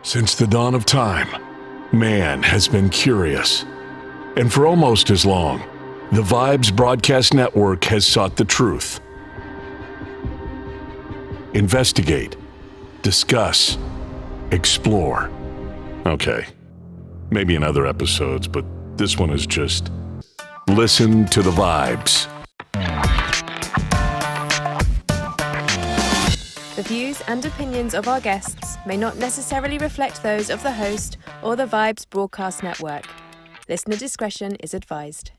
Since the dawn of time, man has been curious. And for almost as long, the Vibes Broadcast Network has sought the truth. Investigate, discuss, explore. Okay, maybe in other episodes, but this one is just listen to the vibes. The views and opinions of our guests may not necessarily reflect those of the host or the Vibes Broadcast Network. Listener discretion is advised.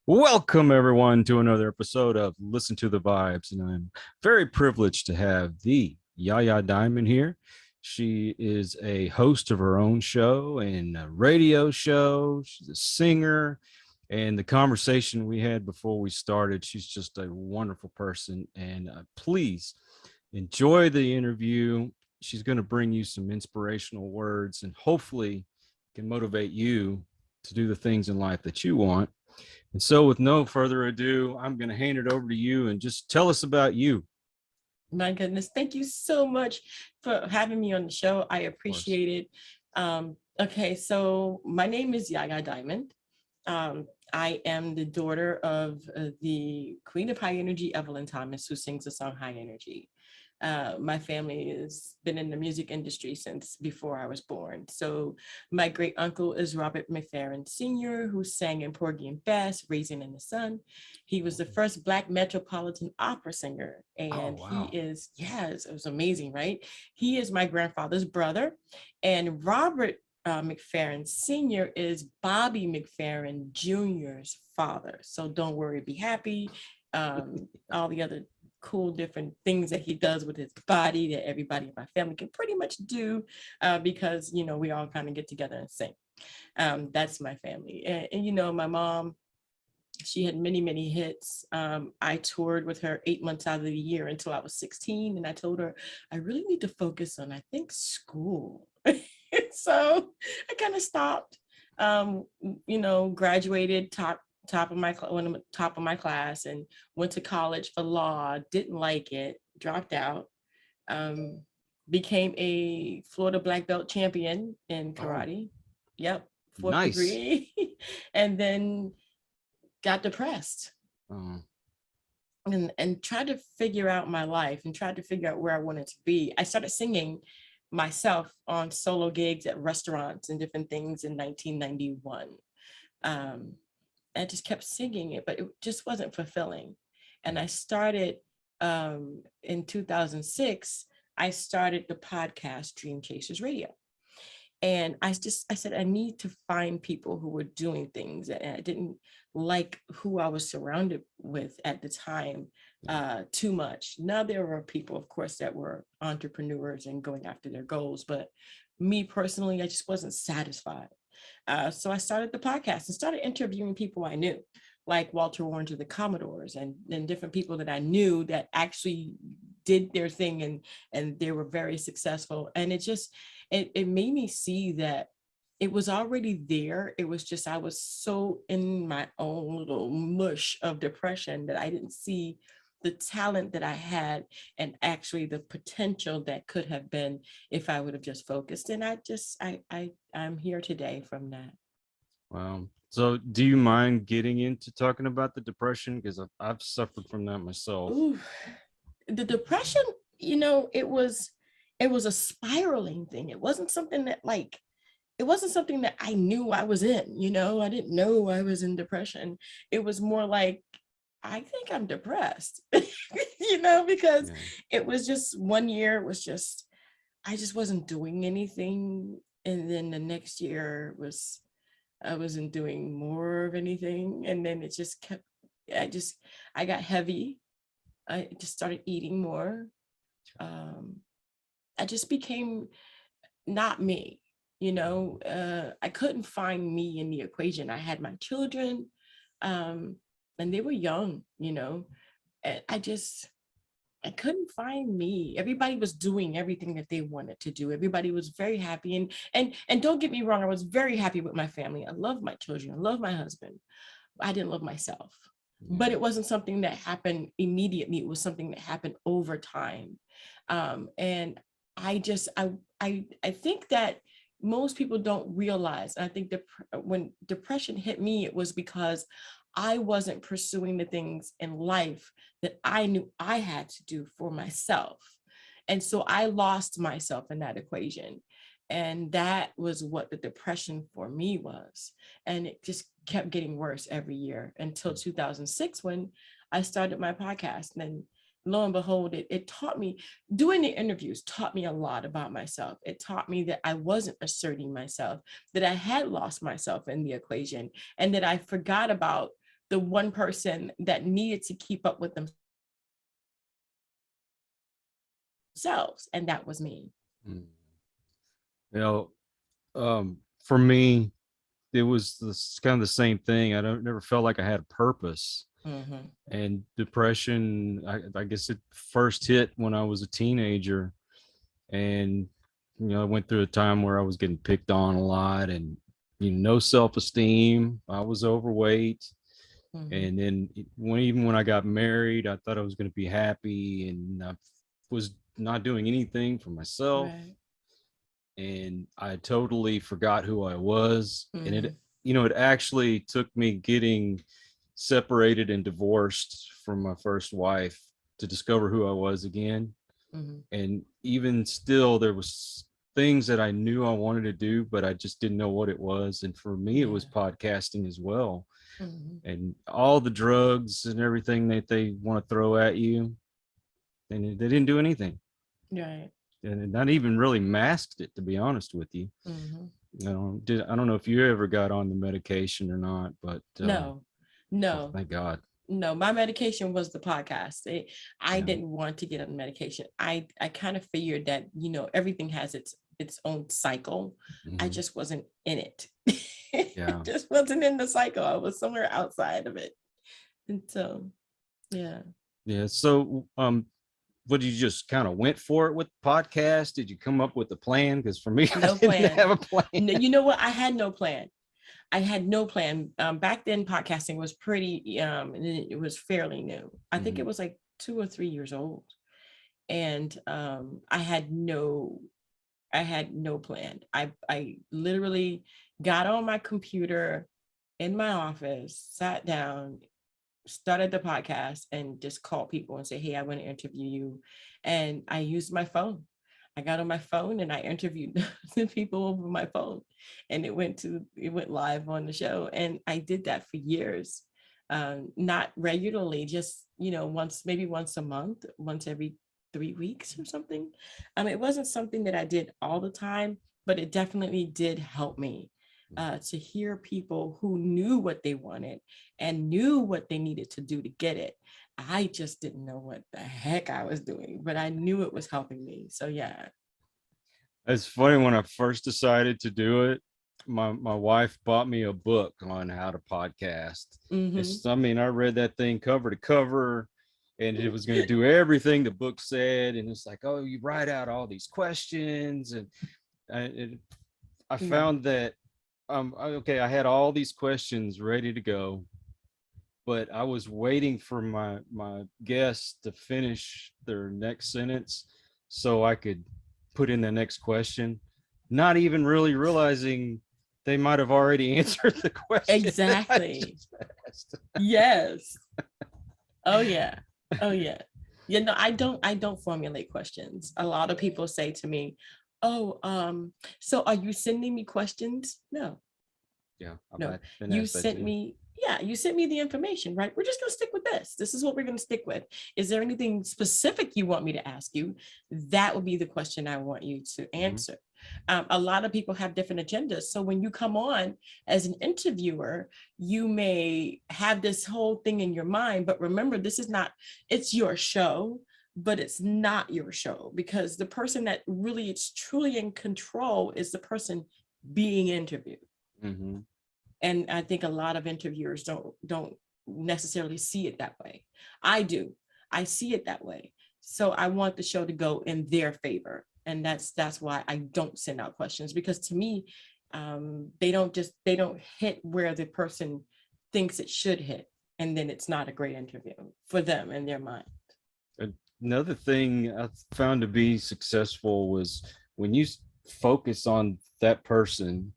Welcome, everyone, to another episode of Listen to the Vibes. And I'm very privileged to have the Yaya Diamond here. She is a host of her own show and a radio show. She's a singer. And the conversation we had before we started, she's just a wonderful person. And please enjoy the interview. She's going to bring you some inspirational words and hopefully can motivate you to do the things in life that you want. And so with no further ado, I'm going to hand it over to you and just tell us about you. My goodness. Thank you so much for having me on the show. I appreciate it. Okay, so my name is Yaya Diamond. I am the daughter of the Queen of High Energy, Evelyn Thomas, who sings the song High Energy. My family has been in the music industry since before I was born. So my great uncle is Robert McFerrin Sr., who sang in Porgy and Bess, Raisin in the Sun. He was the first Black Metropolitan Opera singer. And He is, yes, it was amazing, right? He is my grandfather's brother. And Robert McFerrin Sr. is Bobby McFerrin Jr.'s father. So don't worry, be happy. All the other cool different things that he does with his body that everybody in my family can pretty much do because, you know, we all kind of get together and sing. That's my family. And, you know, my mom, she had many, many hits. I toured with her 8 months out of the year until I was 16. And I told her, I really need to focus on, I think, school. So I kind of stopped, you know, graduated, top of my class, and went to college for law. Didn't like it, dropped out. Became a Florida black belt champion in karate. Yep, fourth degree. And then got depressed. And tried to figure out my life and tried to figure out where I wanted to be. I started singing myself on solo gigs at restaurants and different things in 1991. I just kept singing it, but it just wasn't fulfilling. And I started in 2006, I started the podcast Dream Chasers Radio. And I said, I need to find people who were doing things. And I didn't like who I was surrounded with at the time too much. Now there were people, of course, that were entrepreneurs and going after their goals. But me personally, I just wasn't satisfied. So I started the podcast and started interviewing people I knew, like Walter Warren of the Commodores and different people that I knew that actually did their thing and they were very successful. And it made me see that it was already there. It was just, I was so in my own little mush of depression that I didn't see the talent that I had and actually the potential that could have been if I would have just focused. And I'm here today from that. Wow. So do you mind getting into talking about the depression? Because I've suffered from that myself. Ooh, the depression, you know, it was a spiraling thing. It wasn't something that I knew I was in, you know, I didn't know I was in depression. It was more like, I think I'm depressed, you know, because it was just 1 year, it was just, I just wasn't doing anything. And then the next year I wasn't doing more of anything. And then it just kept, I got heavy. I just started eating more. I just became not me. I couldn't find me in the equation. I had my children, and they were young, and I couldn't find me. Everybody was doing everything that they wanted to do. Everybody was very happy. And don't get me wrong, I was very happy with my family. I love my children. I love my husband. I didn't love myself. But it wasn't something that happened immediately. It was something that happened over time. And I think that most people don't realize, I think when depression hit me, it was because I wasn't pursuing the things in life that I knew I had to do for myself. And so I lost myself in that equation. And that was what the depression for me was. And it just kept getting worse every year until 2006, when I started my podcast. And lo and behold, it taught me, doing the interviews taught me a lot about myself. It taught me that I wasn't asserting myself, that I had lost myself in the equation, and that I forgot about the one person that needed to keep up with themselves, and that was me. For me, it was kind of the same thing. I never felt like I had a purpose. And depression, I guess it first hit when I was a teenager, and I went through a time where I was getting picked on a lot, and no self-esteem. I was overweight. And then even when I got married, I thought I was going to be happy, and I was not doing anything for myself. Right. And I totally forgot who I was. And it actually took me getting separated and divorced from my first wife to discover who I was again. And even still, there was things that I knew I wanted to do, but I just didn't know what it was. And for me, it was podcasting as well. And all the drugs and everything that they want to throw at you, and they didn't do anything. Right. And not even really masked it, to be honest with you. I don't know if you ever got on the medication or not, but no. Oh, thank God. No, my medication was the podcast. I didn't want to get on medication. I kind of figured that, everything has its own cycle. I just wasn't in it. I just wasn't in the cycle. I was somewhere outside of it. And so, yeah. So, what, you just kind of went for it with the podcast? Did you come up with a plan? Because for me, no I didn't have a plan. No, you know what? I had no plan. Back then, podcasting was pretty, it was fairly new. I think it was like 2 or 3 years old. And I had no plan. I literally got on my computer in my office, sat down, started the podcast, and just called people and say, hey, I want to interview you. And I used my phone. I got on my phone and I interviewed the people over my phone, and it went live on the show. And I did that for years, not regularly, just, maybe once a month, once every 3 weeks or something. It wasn't something that I did all the time, but it definitely did help me to hear people who knew what they wanted and knew what they needed to do to get it. I just didn't know what the heck I was doing, but I knew it was helping me. So yeah. It's funny, when I first decided to do it, my wife bought me a book on how to podcast. I read that thing cover to cover, and it was going to do everything the book said. And it's like, oh, you write out all these questions. And I found that, I had all these questions ready to go, but I was waiting for my guests to finish their next sentence so I could put in the next question, not even really realizing they might have already answered the question. Exactly. Yes. Oh yeah. I don't formulate questions. A lot of people say to me, so are you sending me questions? No. No. You sent me the information, right? We're just going to stick with this. This is what we're going to stick with. Is there anything specific you want me to ask you? That would be the question I want you to answer. A lot of people have different agendas. So when you come on as an interviewer, you may have this whole thing in your mind, but remember, it's your show, but it's not your show, because the person that really is truly in control is the person being interviewed. Mm-hmm. And I think a lot of interviewers don't necessarily see it that way. I do. I see it that way. So I want the show to go in their favor. And that's why I don't send out questions, because to me, they don't hit where the person thinks it should hit. And then it's not a great interview for them in their mind. Another thing I found to be successful was when you focus on that person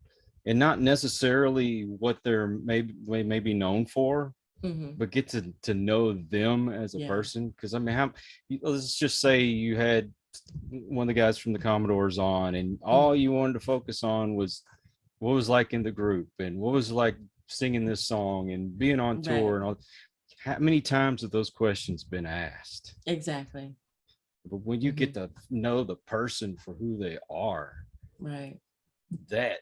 and not necessarily what they're maybe known for, but get to know them as a person. Because I mean, let's just say you had one of the guys from the Commodores on, and all you wanted to focus on was what was like in the group and what was like singing this song and being on tour and all. How many times have those questions been asked? Exactly. But when you get to know the person for who they are, right, that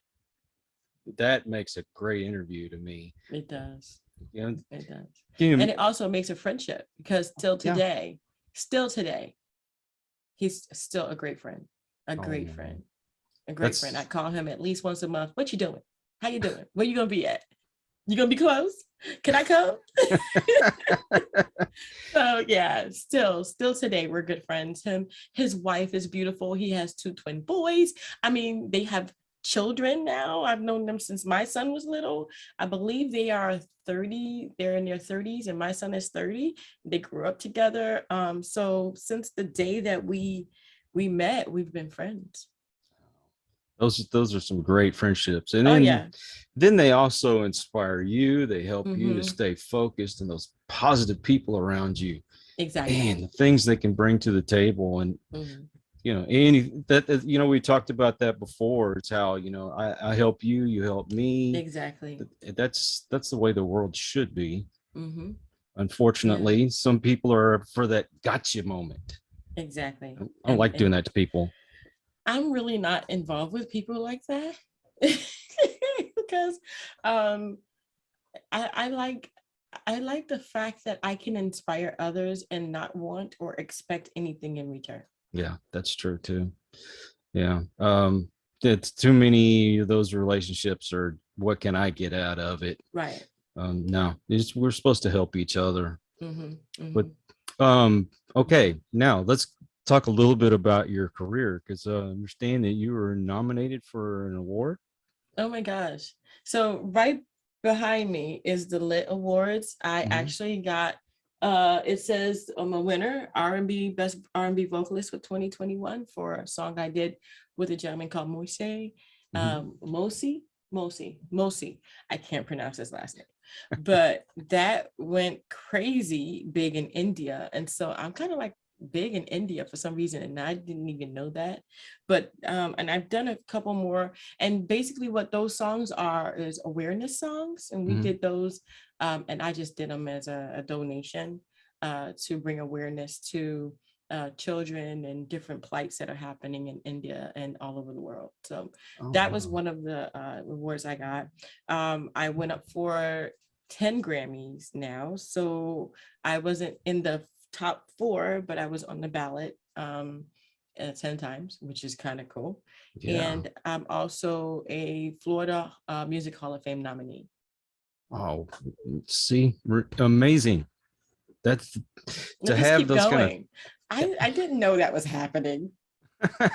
makes a great interview to me. It does. You know, it does. And it also makes a friendship, because still today, he's still a great friend. A great friend. I call him at least once a month. What you doing? How you doing? Where you gonna be at? You gonna be close? Can I come? So yeah, still today we're good friends. His wife is beautiful. He has 2 twin boys. I mean, they have children now. I've known them since my son was little. I believe they are 30. They're in their 30s, and my son is 30. They grew up together. So since the day that we met, we've been friends. Those are some great friendships. And then, then they also inspire you. They help you to stay focused, and those positive people around you. Exactly. And the things they can bring to the table. And you know, we talked about that before. It's how, you know, I help you, you help me. Exactly. That's the way the world should be. Unfortunately, some people are for that gotcha moment. Exactly. I don't like doing that to people. I'm really not involved with people like that because I like the fact that I can inspire others and not want or expect anything in return. Yeah, that's true too. Yeah. It's too many of those relationships are what can I get out of it? Right. No, we're supposed to help each other. But okay, now let's talk a little bit about your career, because I understand that you were nominated for an award. Oh my gosh. So right behind me is the Lit Awards. I actually got it says I'm a winner, R&B best R&B vocalist for 2021 for a song I did with a gentleman called Mosi. I can't pronounce his last name, but that went crazy big in India. And so I'm kind of like big in India for some reason, and I didn't even know that. But and I've done a couple more, and basically what those songs are is awareness songs, and we did those, and I just did them as a donation to bring awareness to children and different plights that are happening in India and all over the world. So that was one of the awards I got. I went up for 10 Grammys now, so I wasn't in the top 4, but I was on the ballot 10 times, which is kind of cool. And I'm also a Florida Music Hall of Fame nominee. Oh, see, amazing. That's to have those going. I didn't know that was happening. I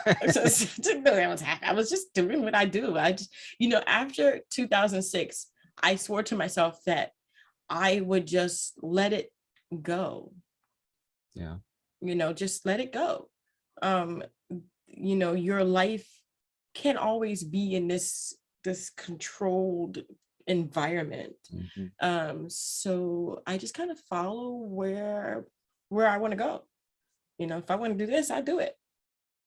didn't know that was happening. I was just doing what I do. I just, after 2006, I swore to myself that I would just let it go. Yeah. Just let it go. Your life can't always be in this controlled environment. So I just kind of follow where I want to go. If I want to do this, I do it.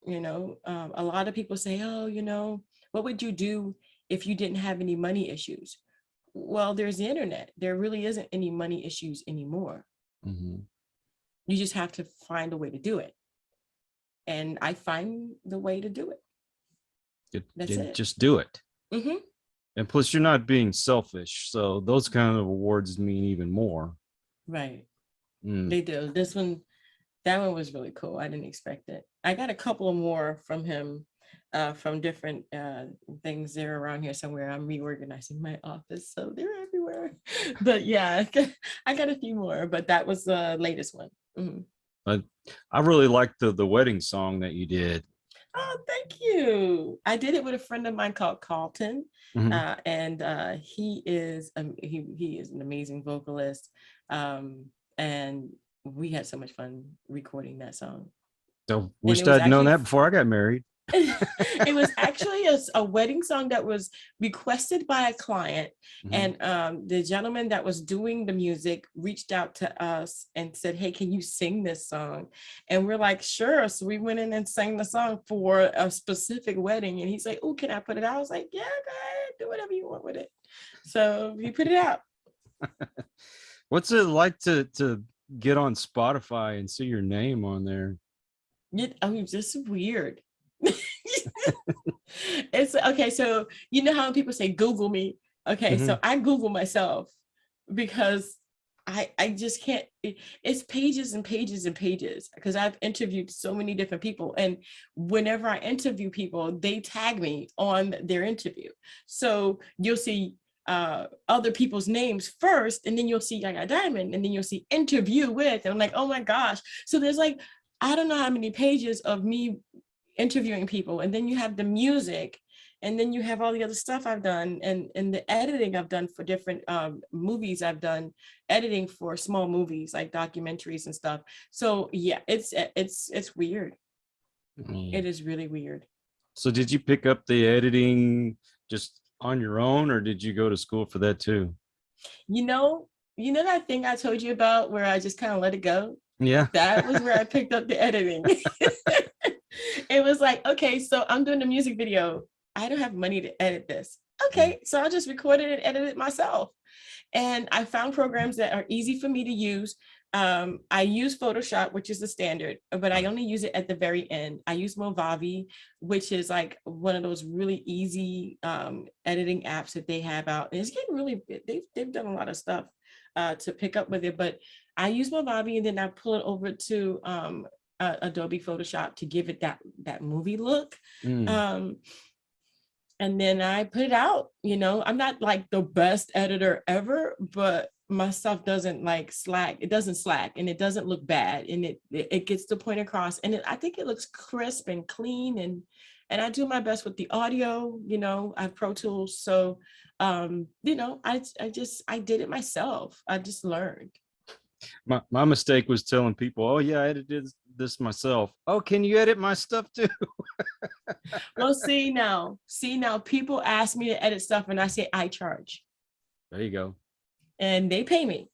A lot of people say, oh, what would you do if you didn't have any money issues? Well, there's the internet. There really isn't any money issues anymore. You just have to find a way to do it. And I find the way to do it. That's it. Just do it. And plus, you're not being selfish. So those kind of awards mean even more. Right. They do. That one was really cool. I didn't expect it. I got a couple more from him. from different things. They're around here somewhere. I'm reorganizing my office, so they're everywhere. But yeah, I got a few more, but that was the latest one. Mhm. I really liked the wedding song that you did. Oh, thank you. I did it with a friend of mine called Carlton, Mhm. and he is he is an amazing vocalist, and we had so much fun recording that song. So And it wished was I'd known actually that before I got married. it was actually a wedding song that was requested by a client. Mhm. And the gentleman that was doing the music reached out to us and said, hey, can you sing this song? And we're like, sure. So we went in and sang the song for a specific wedding. And he's like, oh, can I put it out? I was like, yeah, go ahead, do whatever you want with it. So we put it out. What's it like to get on Spotify and see your name on there? I mean, just weird. It's okay. So you know how people say Google me. Okay, Mhm. so I Google myself because I just can't. It's pages and pages and pages because I've interviewed so many different people, and whenever I interview people, they tag me on their interview. So you'll see other people's names first, and then you'll see Yaya Diamond, and then you'll see interview with, and I'm like, oh my gosh. So there's like, I don't know how many pages of me interviewing people, and then you have the music, and then you have all the other stuff I've done, and the editing I've done for different movies. I've done editing for small movies like documentaries and stuff. So yeah, it's weird. It is really weird. So did you pick up the editing just on your own, or did you go to school for that too? You know, you know that thing I told you about where I just kind of let it go? Yeah. That was where I picked up the editing. It was like, okay, so I'm doing a music video. I don't have money to edit this. Okay, so I just recorded and edited it myself. And I found programs that are easy for me to use. I use Photoshop, which is the standard, but I only use it at the very end. I use Movavi, which is like one of those really easy editing apps that they have out. And it's getting really, they've done a lot of stuff to pick up with it, but I use Movavi, and then I pull it over to Adobe Photoshop to give it that movie look. Mm. And then I put it out. You know, I'm not like the best editor ever, but my stuff doesn't like slack. It doesn't slack, and it doesn't look bad, and it gets the point across, and I think it looks crisp and clean, and I do my best with the audio. You know, I have Pro Tools, so you know, I did it myself. I just learned. My mistake was telling people, oh yeah, I edited this myself. Oh, can you edit my stuff too? Well, see now, people ask me to edit stuff, and I say I charge, There you go. and they pay me.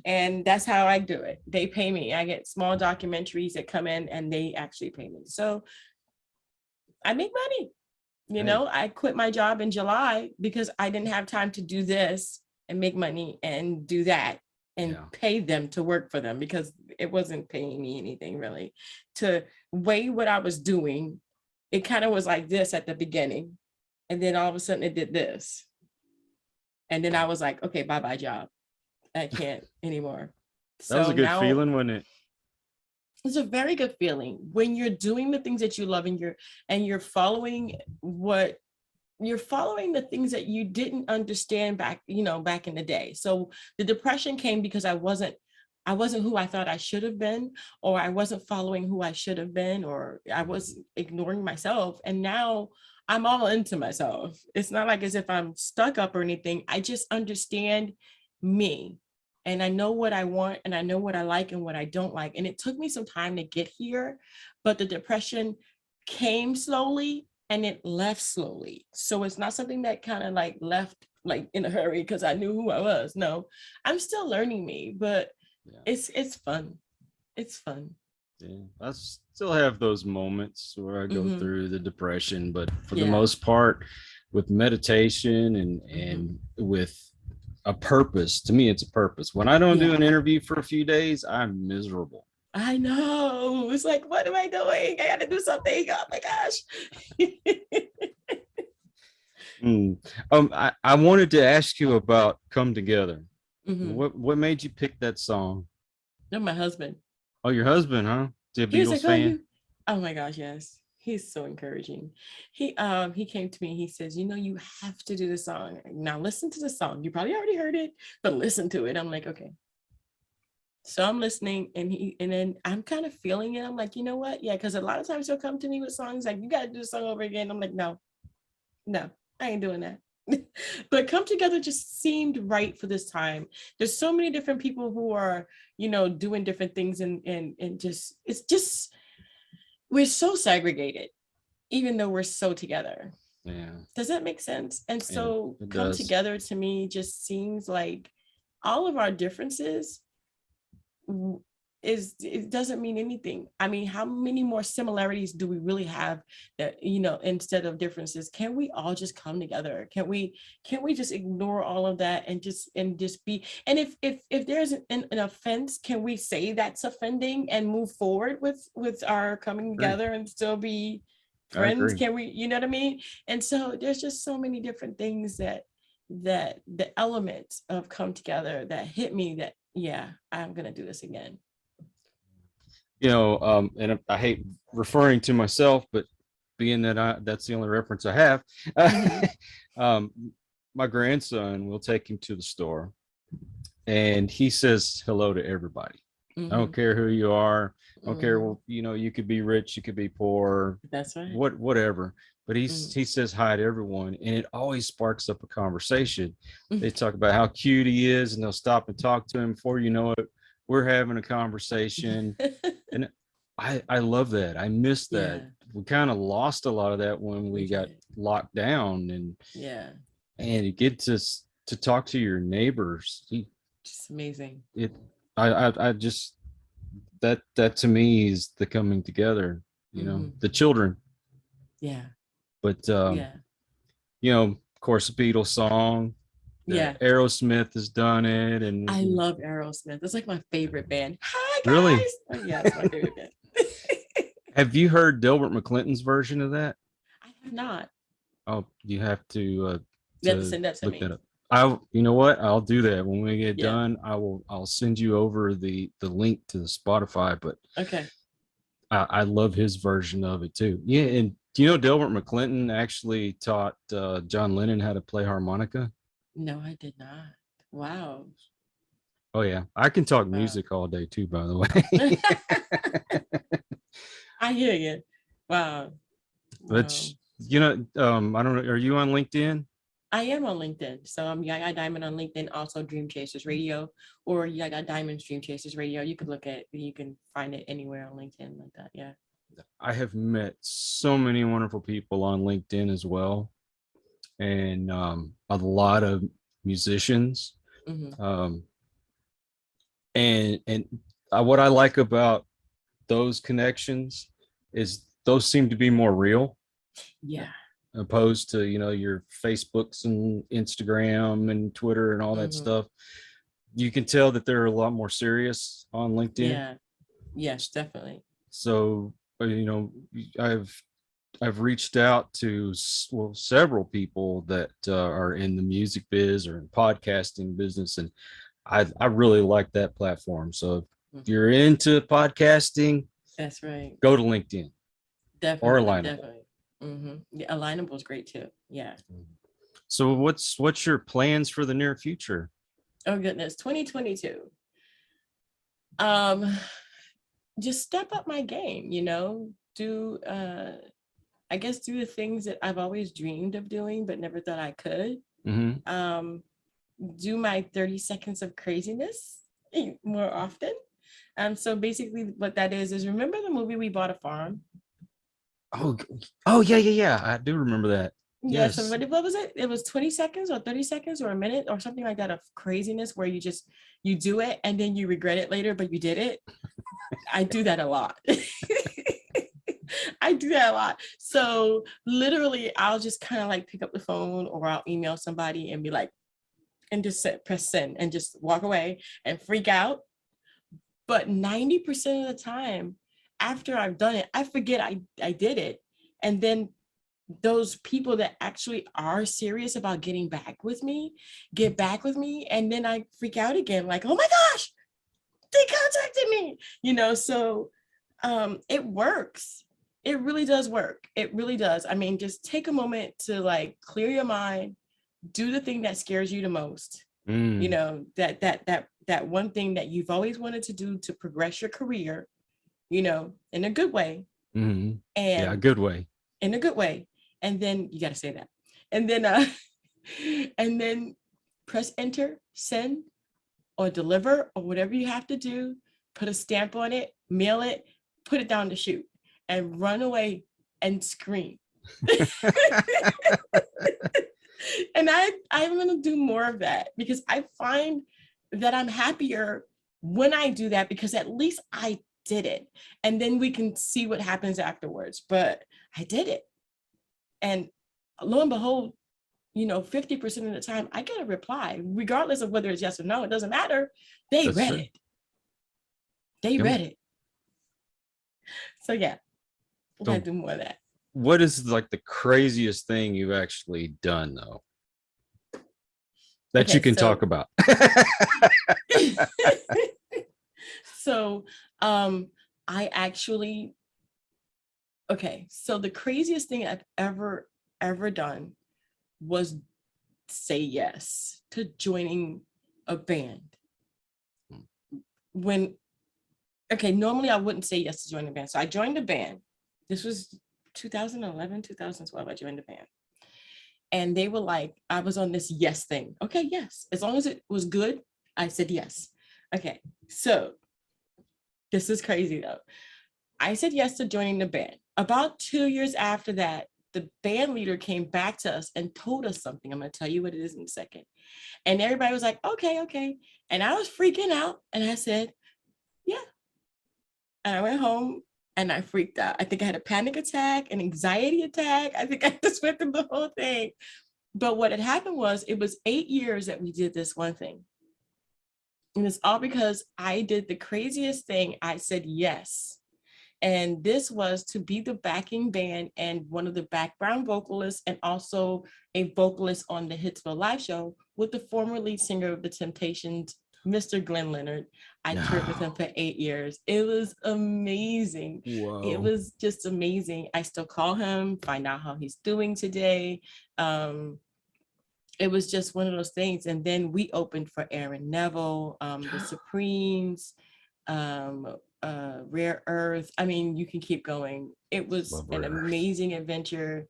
And that's how I do it. They pay me. I get small documentaries that come in, and they actually pay me. So I make money. You Hey. know, I quit my job in July because I didn't have time to do this and make money and do that and Yeah. pay them to work for them, because it wasn't paying me anything really to weigh what I was doing. It kind of was like this at the beginning, and then all of a sudden it did this. And then I was like, okay, bye-bye job. I can't anymore. That was So a good now feeling, wasn't it? it's a very good feeling when you're doing the things that you love, and you're following the things that you didn't understand back in the day. So the depression came because I wasn't who I thought I should have been, or I wasn't following who I should have been, or I was ignoring myself. And now I'm all into myself. It's not like as if I'm stuck up or anything. I just understand me, and I know what I want, and I know what I like and what I don't like. And it took me some time to get here, but the depression came slowly and it left slowly. So it's not something that kind of like left like in a hurry because I knew who I was. No, I'm still learning me, but Yeah. it's fun. It's fun. Yeah. I still have those moments where I go Mhm. through the depression, but for the Yeah. most part, with meditation and with a purpose, to me, it's a purpose. When I don't do Yeah. an interview for a few days, I'm miserable. I know. It's like, what am I doing? I gotta do something. Oh my gosh. I wanted to ask you about Come Together. Mhm. What made you pick that song? You're my husband. Oh, your husband, huh? Is he a He was Beatles like, fan? oh my gosh, yes. He's so encouraging. He came to me, he says, you have to do the song. Now listen to the song. You probably already heard it, but listen to it. I'm like, okay. So I'm listening, and then I'm kind of feeling it. I'm like, you know what? Yeah, because a lot of times he'll come to me with songs like, you got to do the song over again. I'm like, no, I ain't doing that. But Come Together just seemed right for this time. There's so many different people who are, doing different things, and just, it's just, we're so segregated, even though we're so together. Yeah. Does that make sense? And so Come does. Together to me just seems like all of our differences it doesn't mean anything. I mean, how many more similarities do we really have that, instead of differences? Can we all just come together? Can we just ignore all of that and just be, and if there's an offense, can we say that's offending and move forward with our coming together and still be friends? Can we, you know what I mean? And so there's just so many different things that the elements of Come Together that hit me that, yeah, I'm gonna do this again. And I hate referring to myself, but being that that's the only reference I have, my grandson will take him to the store, and he says hello to everybody. I don't care who you are. I don't care. Well, you could be rich, you could be poor. That's right. Whatever. But he says hi to everyone, and it always sparks up a conversation. They talk about how cute he is, and they'll stop and talk to him. Before you know it, we're having a conversation. And I love that. I miss that. Yeah. We kind of lost a lot of that when we got locked down, and you get to talk to your neighbors. Just amazing. I just that to me is the coming together, the children. Yeah. But of course, the Beatles song. Aerosmith has done it, and I love Aerosmith. It's like my favorite band. Hi guys. Really? Oh, yeah, it's my favorite band. Have you heard Delbert McClinton's version of that? I have not. Oh, you have to you have to send that to look me. that up. You know what? I'll do that when we get done. I'll send you over the link to the Spotify. But okay, I love his version of it too. Yeah, and do you know Delbert McClinton actually taught John Lennon how to play harmonica? No, I did not. Wow. Oh yeah, I can talk music all day too, by the way. I hear you. Wow. But I don't know. Are you on LinkedIn? I am on LinkedIn. So I'm Yaya Diamond on LinkedIn, also Dream Chasers Radio, or Yaya Diamond's Dream Chasers Radio. You can find it anywhere on LinkedIn like that. Yeah. I have met so many wonderful people on LinkedIn as well. And a lot of musicians. And what I like about those connections is those seem to be more real. Yeah. Opposed to, your Facebooks and Instagram and Twitter and all that stuff. You can tell that they're a lot more serious on LinkedIn. Yeah. Yes, definitely. So, I've reached out to several people that are in the music biz or in podcasting business, and I really like that platform. So if you're into podcasting, that's right. Go to LinkedIn. Definitely. Or Alignable. Definitely. Yeah, Alignable is great too. Yeah. So what's your plans for the near future? Oh goodness, 2022. Just step up my game. Do the things that I've always dreamed of doing, but never thought I could. Do my 30 seconds of craziness more often. So basically what that is remember the movie We Bought a Farm? Oh yeah. I do remember that. Yeah. Yes. So what was it? It was 20 seconds or 30 seconds or a minute or something like that of craziness where you do it and then you regret it later, but you did it. I do that a lot. So literally I'll just kind of like pick up the phone or I'll email somebody and be like, and just press send and just walk away and freak out. But 90% of the time after I've done it, I forget I did it. And then those people that actually are serious about getting back with me, get back with me. And then I freak out again, like, oh my gosh, they contacted me, so it works. It really does work. It really does. I mean, just take a moment to like clear your mind, do the thing that scares you the most. You know, that one thing that you've always wanted to do to progress your career, you know, in a good way. Mm-hmm. And Yeah, a good way. in a good way. And then you got to say that. And then and then press enter, send, or deliver, or whatever you have to do. Put a stamp on it, mail it, put it down the chute, and run away and scream. And I'm going to do more of that, because I find that I'm happier when I do that, because at least I did it. And then we can see what happens afterwards. But I did it. And lo and behold, you know, 50% of the time I get a reply, regardless of whether it's yes or no. It doesn't matter. They That's read true. it. They read it. So yeah, we gotta do more of that. What is like the craziest thing you've actually done though, that Okay, you can talk about? So I actually, okay, so the craziest thing I've ever done was say yes to joining a band. Normally I wouldn't say yes to join a band. So I joined a band. This was 2011, 2012, I joined the band. And they were like, I was on this yes thing. Okay, yes. As long as it was good, I said yes. Okay, so this is crazy though. I said yes to joining the band. About 2 years after that, the band leader came back to us and told us something. I'm going to tell you what it is in a second. And everybody was like, okay. And I was freaking out. And I said, yeah. And I went home and I freaked out. I think I had a panic attack, an anxiety attack. I think I just went through the whole thing. But what had happened was, it was 8 years that we did this one thing. And it's all because I did the craziest thing. I said yes. And this was to be the backing band and one of the background vocalists, and also a vocalist on the Hitsville live show with the former lead singer of the Temptations, Mr. Glenn Leonard. I toured with him for 8 years. It was amazing. Whoa. It was just amazing. I still call him, find out how he's doing today. It was just one of those things. And then we opened for Aaron Neville, the Supremes, Rare Earth. I mean, you can keep going. It was an amazing adventure.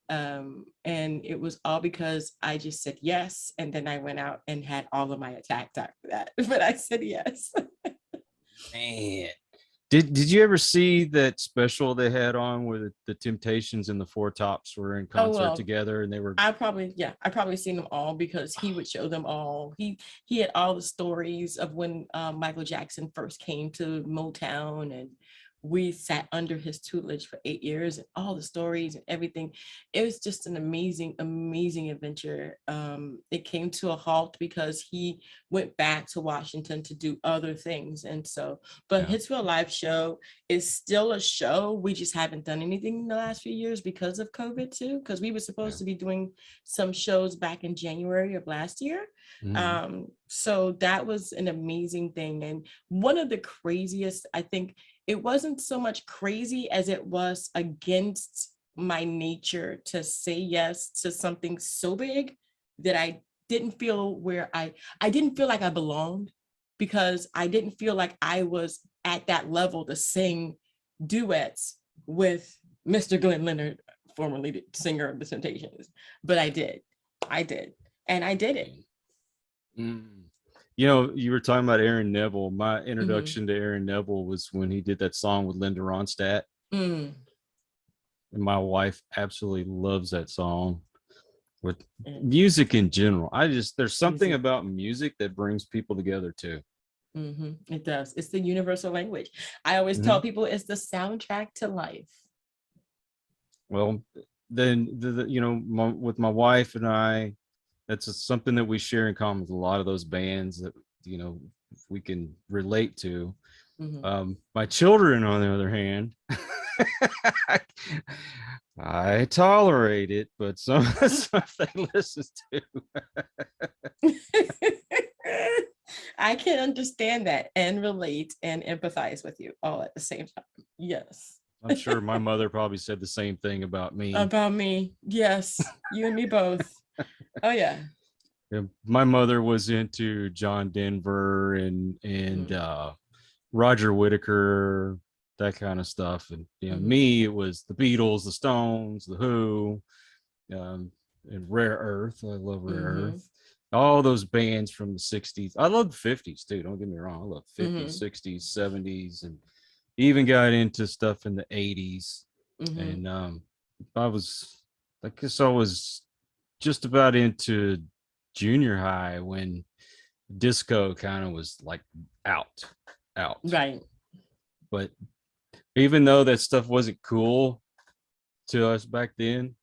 And it was all because I just said yes. And then I went out and had all of my attacks after that. But I said yes. Man. Did you ever see that special they had on where the Temptations and the Four Tops were in concert together, and they were? I probably seen them all, because he would show them all. He had all the stories of when Michael Jackson first came to Motown, and we sat under his tutelage for 8 years, and all the stories and everything. It was just an amazing adventure. It came to a halt because he went back to Washington to do other things. And so, but Hitsville Live Show is still a show. We just haven't done anything in the last few years because of COVID too, because we were supposed to be doing some shows back in January of last year. So that was an amazing thing. And one of the craziest, I think, it wasn't so much crazy as it was against my nature to say yes to something so big that I didn't feel I didn't feel like I belonged, because I didn't feel like I was at that level to sing duets with Mr. Glenn Leonard, formerly singer of the Temptations. But I did. And I did it. You know, you were talking about Aaron Neville. My introduction to Aaron Neville was when he did that song with Linda Ronstadt. And my wife absolutely loves that song. With music in general, there's something about music that brings people together too. It does. It's the universal language. I always tell people it's the soundtrack to life. Well, then with my wife and I, that's something that we share in common with a lot of those bands that, you know, we can relate to. My children, on the other hand, I tolerate it, but some stuff they listen to. I can understand that and relate and empathize with you all at the same time. Yes. I'm sure my mother probably said the same thing about me. About me. Yes. You and me both. Oh yeah. Yeah, my mother was into John Denver and Roger Whittaker, that kind of stuff. And me, it was the Beatles, the Stones, the Who, and Rare Earth. I love Rare Earth. All those bands from the 60s. I love the 50s too. Don't get me wrong. I love 50s, 60s, 70s, and even got into stuff in the 80s. And I guess I was just about into junior high when disco kind of was like out. Right. But even though that stuff wasn't cool to us back then,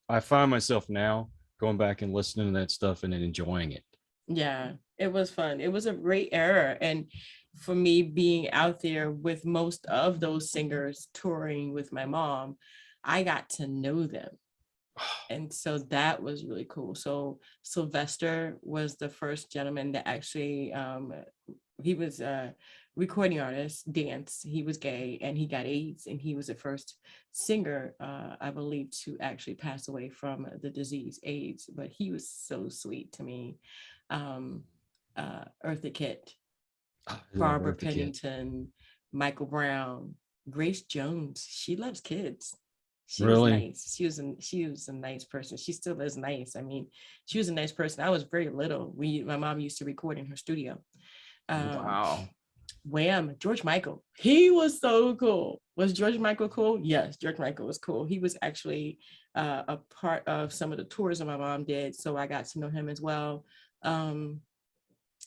I find myself now going back and listening to that stuff and then enjoying it. Yeah, it was fun. It was a great era. And for me being out there with most of those singers touring with my mom, I got to know them. And so that was really cool. So Sylvester was the first gentleman that actually, he was a recording artist, dance. He was gay and he got AIDS, and he was the first singer, I believe, to actually pass away from the disease AIDS. But he was so sweet to me. Eartha Kitt, Barbara Pennington, Michael Brown, Grace Jones. She loves kids. She was nice. She was a nice person. She still is nice. I mean, she was a nice person. I was very little. My mom used to record in her studio. Wow. Wham, George Michael. He was so cool. Was George Michael cool? Yes, George Michael was cool. He was actually a part of some of the tours that my mom did. So I got to know him as well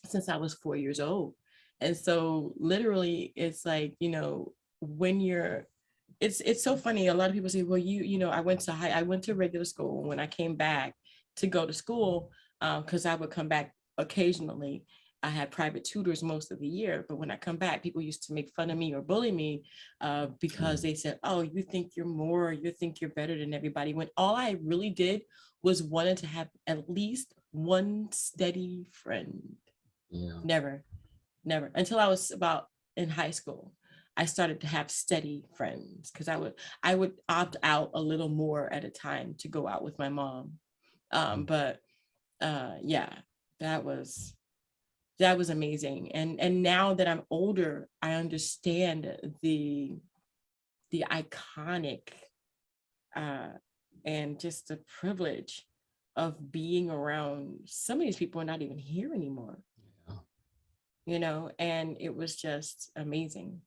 since I was 4 years old. And so literally it's like, when you're, it's so funny. A lot of people say, well, I went to regular school. When I came back to go to school, because I would come back occasionally, I had private tutors most of the year. But when I come back, people used to make fun of me or bully me because they said, oh, you think you're better than everybody. When all I really did was wanted to have at least one steady friend. Yeah. Never until I was about in high school. I started to have steady friends because I would opt out a little more at a time to go out with my mom. But yeah, that was amazing. And now that I'm older, I understand the iconic and just the privilege of being around some of these people are not even here anymore. Yeah. And it was just amazing.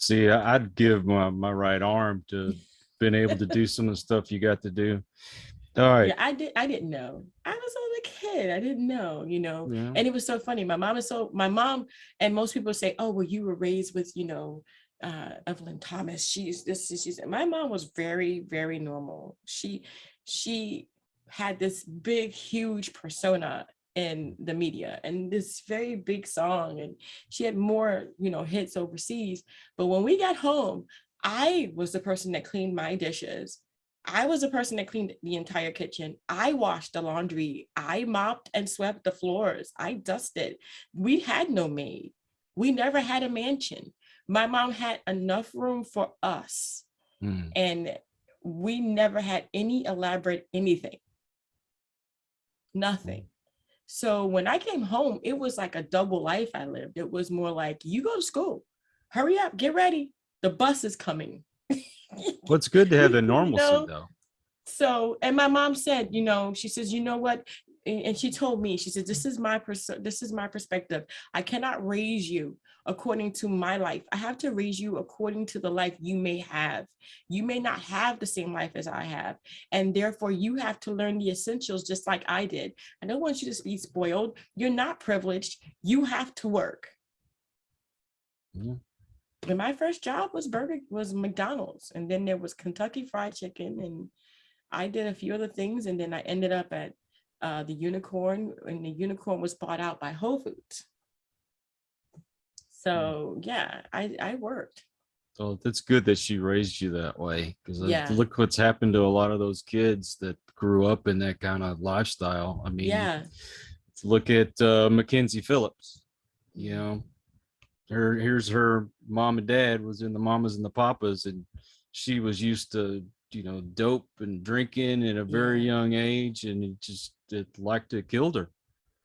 See, I'd give my right arm to been able to do some of the stuff you got to do. All right. Yeah, I didn't know. I was only a kid. I didn't know, yeah. And it was so funny. My mom and most people say, oh, well, you were raised with, Evelyn Thomas. She's my mom was very, very normal. She had this big, huge persona in the media and this very big song, and she had more hits overseas. But when we got home, I was the person that cleaned my dishes. I was the person that cleaned the entire kitchen. I washed the laundry. I mopped and swept the floors. I dusted. We had no maid. We never had a mansion. My mom had enough room for us, and we never had any elaborate anything. Nothing. So when I came home, it was like a double life I lived. It was more like, you go to school, hurry up, get ready. The bus is coming. Well, it's good to have the normalcy though. So, and my mom said, she says, you know what? And she told me, she said, this is my perspective. I cannot raise you according to my life. I have to raise you according to the life you may have. You may not have the same life as I have. And therefore you have to learn the essentials just like I did. I don't want you to be spoiled. You're not privileged. You have to work. Yeah. And my first job was McDonald's. And then there was Kentucky Fried Chicken. And I did a few other things. And then I ended up at the Unicorn, and the Unicorn was bought out by Whole Foods. So yeah, I worked. So that's good that she raised you that way, because look what's happened to a lot of those kids that grew up in that kind of lifestyle. I mean, look at Mackenzie Phillips, here's her mom and dad was in the Mamas and the Papas, and she was used to, dope and drinking at a very young age, and it liked it killed her.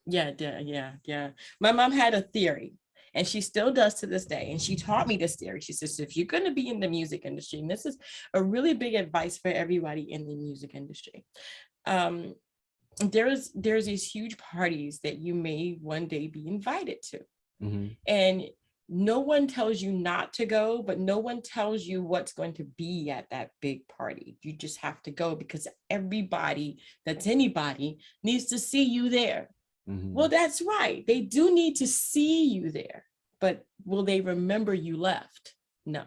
Yeah. My mom had a theory, and she still does to this day. And she taught me this theory. She says, if you're going to be in the music industry, and this is a really big advice for everybody in the music industry, there's these huge parties that you may one day be invited to. Mm-hmm. And no one tells you not to go, but no one tells you what's going to be at that big party. You just have to go because everybody that's anybody needs to see you there. Mm-hmm. Well, that's right. They do need to see you there, but will they remember you left? No,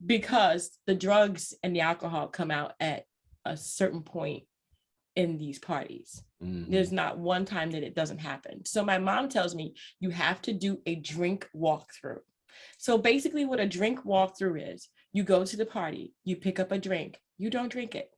because the drugs and the alcohol come out at a certain point in these parties. Mm-hmm. There's not one time that it doesn't happen. So my mom tells me you have to do a drink walkthrough. So basically what a drink walkthrough is, you go to the party, you pick up a drink, you don't drink it.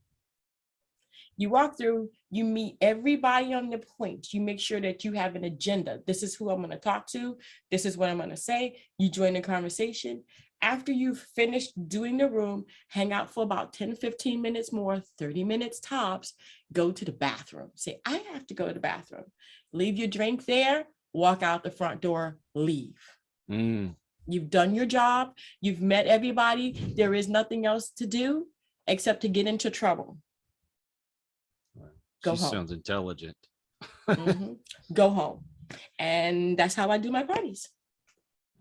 You walk through, you meet everybody on the point. You make sure that you have an agenda. This is who I'm going to talk to. This is what I'm going to say. You join the conversation. After you've finished doing the room, hang out for about 10, 15 minutes more, 30 minutes tops, go to the bathroom. Say, I have to go to the bathroom. Leave your drink there, walk out the front door, leave. You've done your job. You've met everybody. There is nothing else to do except to get into trouble. Go home. Sounds intelligent. Mm-hmm. Go home. And that's how I do my parties.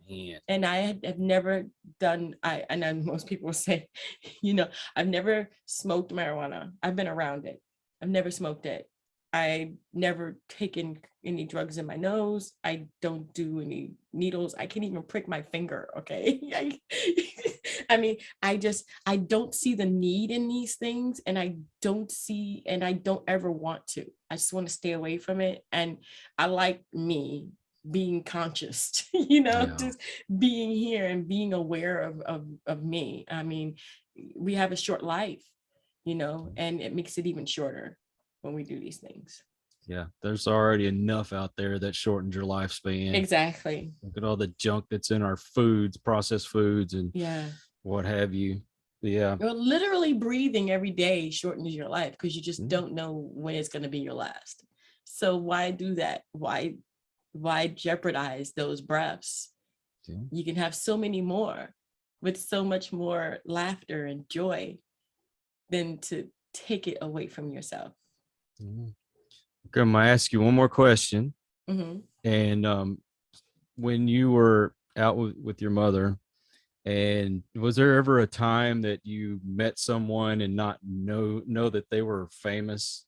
Man. And I have never done, I know most people say, I've never smoked marijuana. I've been around it. I've never smoked it. I've never taken any drugs in my nose. I don't do any needles. I can't even prick my finger. Okay. I mean, I don't see the need in these things, and I don't ever want to. I just want to stay away from it. And I like me being conscious, just being here and being aware of me. I mean, we have a short life, and it makes it even shorter when we do these things. Yeah, there's already enough out there that shortens your lifespan. Exactly. Look at all the junk that's in our foods, processed foods, and what have you. Yeah. You're literally breathing every day shortens your life because you just don't know when it's going to be your last. So why do that? Why jeopardize those breaths? Yeah. You can have so many more with so much more laughter and joy than to take it away from yourself. Mm-hmm. Okay, I'm gonna ask you one more question. Mm-hmm. And when you were out with your mother, and was there ever a time that you met someone and not know that they were famous,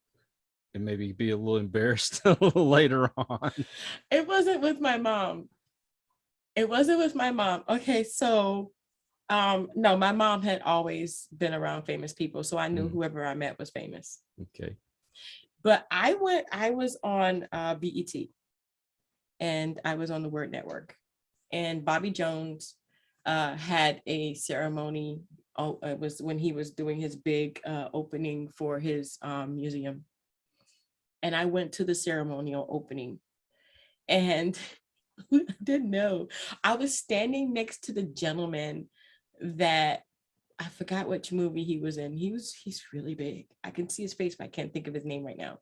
and maybe be a little embarrassed a little later on? It wasn't with my mom. Okay, so no, my mom had always been around famous people, so I knew whoever I met was famous. Okay. But I was on BET, and I was on the Word Network, and Bobby Jones had a ceremony. It was when he was doing his big opening for his museum. And I went to the ceremonial opening, and I didn't know. I was standing next to the gentleman that I forgot which movie he was in. He's really big. I can see his face, but I can't think of his name right now.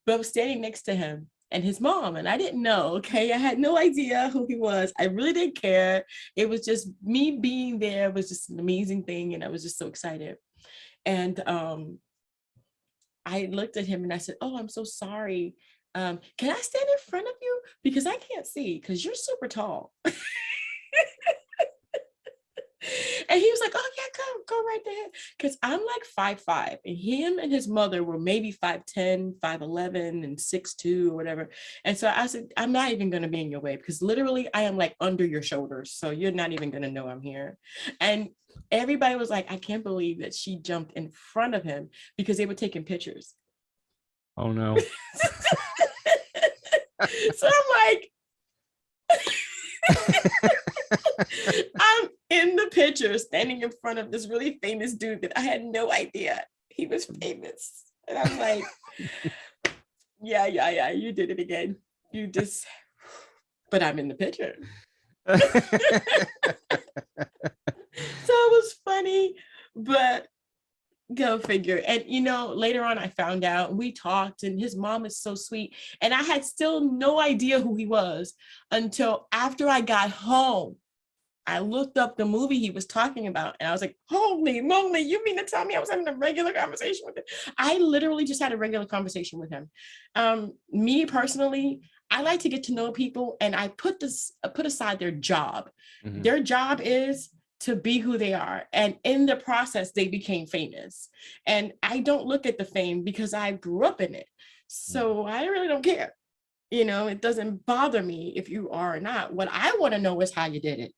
But I was standing next to him and his mom, and I didn't know. Okay, I had no idea who he was. I really didn't care. It was just me being there was just an amazing thing, and I was just so excited. And I looked at him and I said, "Oh, I'm so sorry. Can I stand in front of you? Because I can't see, because you're super tall." And he was like, "Oh yeah, go right there." Because I'm like 5'5", and him and his mother were maybe 5'10", 5'11", and 6'2", or whatever. And so I said, "I'm not even going to be in your way, because literally I am like under your shoulders. So you're not even going to know I'm here." And everybody was like, "I can't believe that she jumped in front of him," because they were taking pictures. Oh no. So I'm like, I'm in the picture standing in front of this really famous dude that I had no idea he was famous. And I'm like, yeah, you did it again. But I'm in the picture. So it was funny, but go figure. And later on I found out, we talked, and his mom is so sweet. And I had still no idea who he was until after I got home. I looked up the movie he was talking about, and I was like, holy moly, you mean to tell me I was having a regular conversation with him? I literally just had a regular conversation with him. Me personally, I like to get to know people, and I put aside their job. Mm-hmm. Their job is to be who they are. And in the process, they became famous. And I don't look at the fame because I grew up in it. So I really don't care. It doesn't bother me if you are or not. What I want to know is how you did it.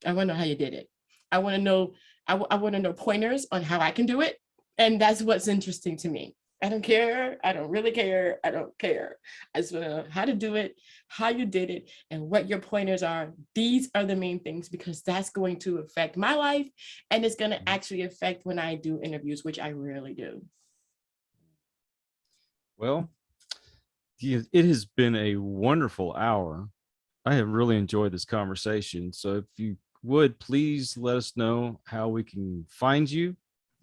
I want to know how you did it. I want to know, I want to know pointers on how I can do it. And that's what's interesting to me. I don't care. I don't really care. I don't care. I just want to know how to do it, how you did it, and what your pointers are. These are the main things, because that's going to affect my life, and it's going to actually affect when I do interviews, which I rarely do. Well, it has been a wonderful hour. I have really enjoyed this conversation. So if you would, please let us know how we can find you.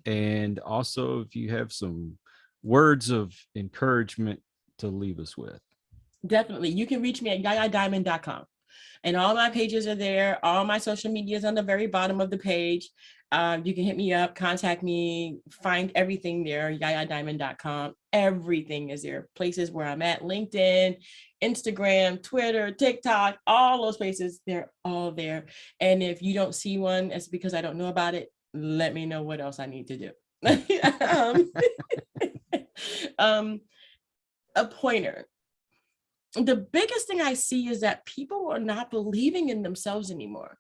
And also if you have some words of encouragement to leave us with. Definitely. You can reach me at yayadiamond.com. And all my pages are there. All my social media is on the very bottom of the page. You can hit me up, contact me, find everything there, yayadiamond.com. Everything is there. Places where I'm at, LinkedIn, Instagram, Twitter, TikTok, all those places, they're all there. And if you don't see one, it's because I don't know about it. Let me know what else I need to do. A pointer. The biggest thing I see is that people are not believing in themselves anymore.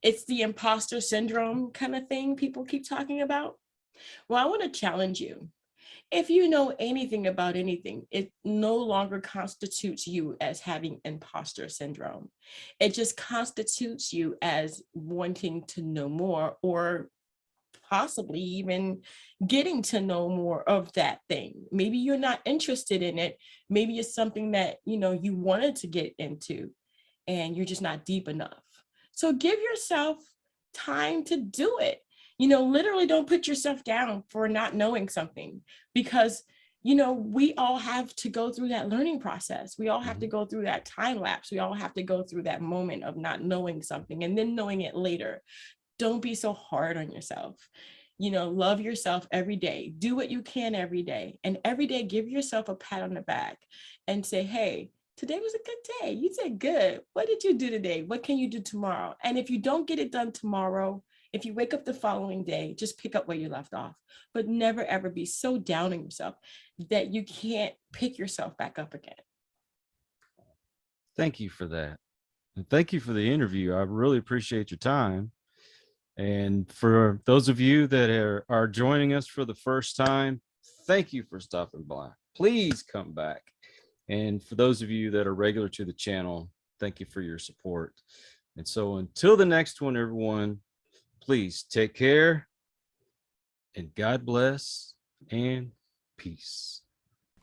It's the imposter syndrome kind of thing people keep talking about. Well, I want to challenge you. If you know anything about anything, it no longer constitutes you as having imposter syndrome. It just constitutes you as wanting to know more, or possibly even getting to know more of that thing. Maybe you're not interested in it. Maybe it's something that, you wanted to get into and you're just not deep enough. So give yourself time to do it. Literally don't put yourself down for not knowing something, because, we all have to go through that learning process. We all have to go through that time lapse. We all have to go through that moment of not knowing something and then knowing it later. Don't be so hard on yourself. Love yourself every day. Do what you can every day. And every day, give yourself a pat on the back and say, hey, today was a good day. You did good. What did you do today? What can you do tomorrow? And if you don't get it done tomorrow, if you wake up the following day, just pick up where you left off. But never, ever be so down on yourself that you can't pick yourself back up again. Thank you for that. And thank you for the interview. I really appreciate your time. And for those of you that are joining us for the first time, thank you for stopping by. Please come back. And for those of you that are regular to the channel, thank you for your support. And so until the next one, everyone, please take care, and God bless, and peace.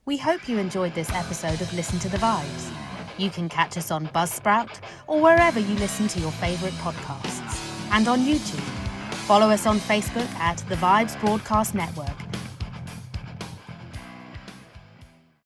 We hope you enjoyed this episode of Listen to the Vibes. You can catch us on Buzzsprout or wherever you listen to your favorite podcasts, and on YouTube. Follow us on Facebook at The Vibes Broadcast Network,